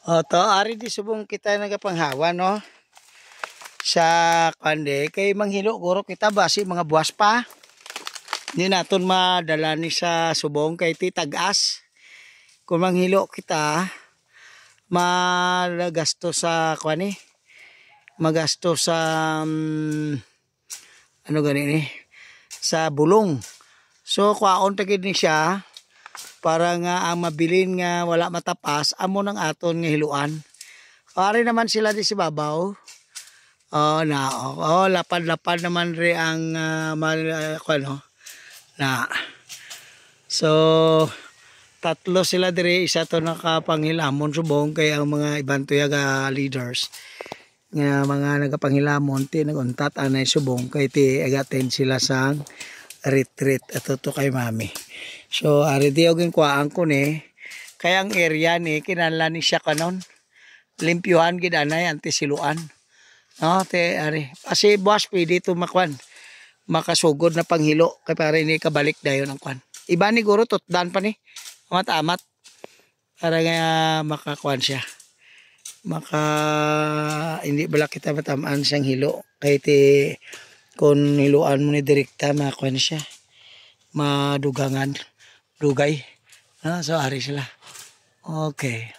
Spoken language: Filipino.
O to, ari di subong kita nagapanghawa no. Sa kande kay manghilo guro kita basi mga buwas pa. Di naton madala ni sa subong kay ti tagas. Kung manghilo kita magasto sa kwani. Magasto sa ano gani ni sa bulong. So kwaon ta gid ni siya para nga ang mabilin nga wala matapas amo nang aton nga hiluan. Pare naman sila di si babaw. Lapad-lapad naman ri ang ano na. So tatlo sila dire, isa to nakapanghilamon subong kay ang mga ibang tuyaga leaders nga mga nagapanghilamon ti naguntat anay subong kay ti agaten sila sang retreat ato to kay mami. So ari di og kuhaan ko ni kay ang area ni kinahanglan ni siya kanon limpyuhan gid anay anti siluan. No te ari kasi boss pwede to makasugod na panghilo kay para ni kabalik dayon ang kwan. Iba ni guro tutdan pa ni amat-amat para nga makakuan siya. Hindi bala kita matamaan siyang hilo kay ti kung hiluan mo ni direkta makakuan siya. Madugangan, dugay. So ari sila. Okay.